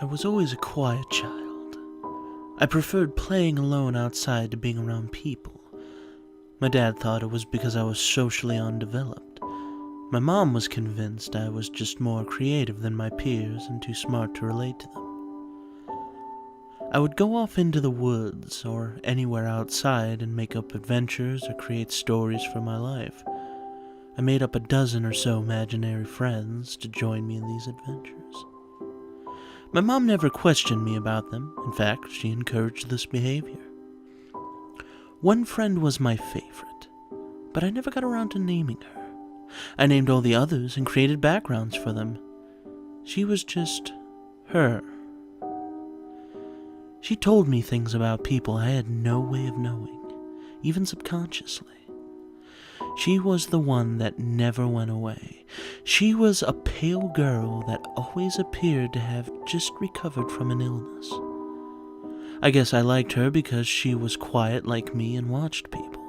I was always a quiet child. I preferred playing alone outside to being around people. My dad thought it was because I was socially undeveloped. My mom was convinced I was just more creative than my peers and too smart to relate to them. I would go off into the woods or anywhere outside and make up adventures or create stories for my life. I made up a dozen or so imaginary friends to join me in these adventures. My mom never questioned me about them. In fact, she encouraged this behavior. One friend was my favorite, but I never got around to naming her. I named all the others and created backgrounds for them. She was just her. She told me things about people I had no way of knowing, even subconsciously. She was the one that never went away. She was a pale girl that always appeared to have just recovered from an illness. I guess I liked her because she was quiet like me and watched people.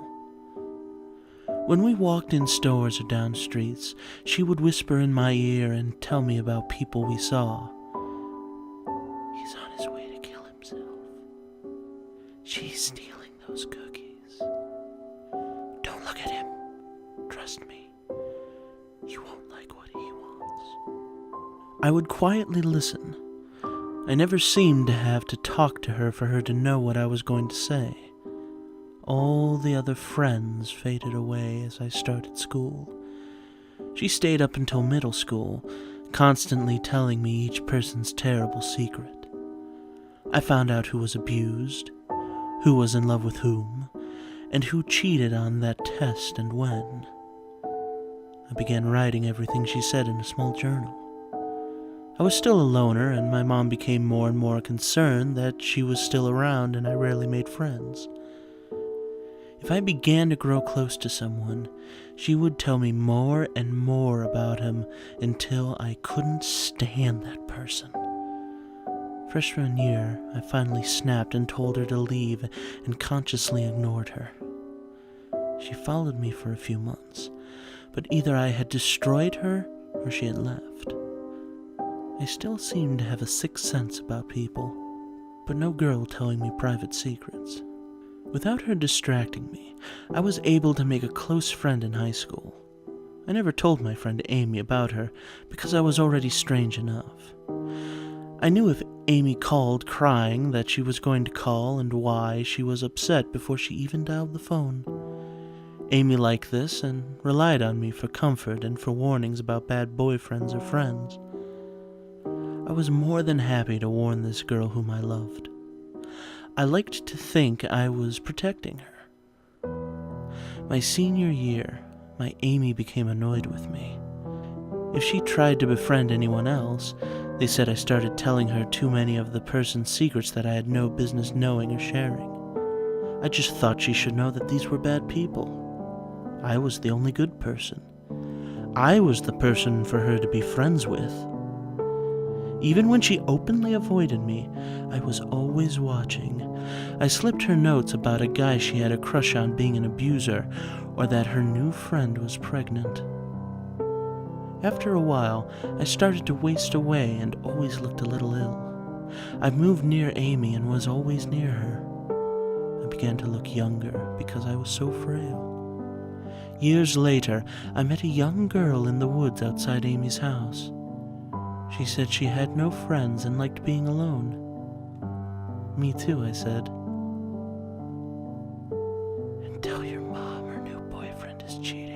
When we walked in stores or down streets, she would whisper in my ear and tell me about people we saw. He's on his way to kill himself. She's stealing those cookies. Don't look at him. Trust me, you won't like what he wants. I would quietly listen. I never seemed to have to talk to her for her to know what I was going to say. All the other friends faded away as I started school. She stayed up until middle school, constantly telling me each person's terrible secret. I found out who was abused, who was in love with whom, and who cheated on that test and when. I began writing everything she said in a small journal. I was still a loner, and my mom became more and more concerned that she was still around and I rarely made friends. If I began to grow close to someone, she would tell me more and more about him until I couldn't stand that person. Freshman year, I finally snapped and told her to leave and consciously ignored her. She followed me for a few months, but either I had destroyed her or she had left. I still seemed to have a sixth sense about people, but no girl telling me private secrets. Without her distracting me, I was able to make a close friend in high school. I never told my friend Amy about her because I was already strange enough. I knew if Amy called crying that she was going to call and why she was upset before she even dialed the phone. Amy liked this and relied on me for comfort and for warnings about bad boyfriends or friends. I was more than happy to warn this girl whom I loved. I liked to think I was protecting her. My senior year, my Amy became annoyed with me. If she tried to befriend anyone else, they said I started telling her too many of the person's secrets that I had no business knowing or sharing. I just thought she should know that these were bad people. I was the only good person. I was the person for her to be friends with. Even when she openly avoided me, I was always watching. I slipped her notes about a guy she had a crush on being an abuser, or that her new friend was pregnant. After a while, I started to waste away and always looked a little ill. I moved near Amy and was always near her. I began to look younger because I was so frail. Years later, I met a young girl in the woods outside Amy's house. She said she had no friends and liked being alone. Me too, I said. And tell your mom her new boyfriend is cheating.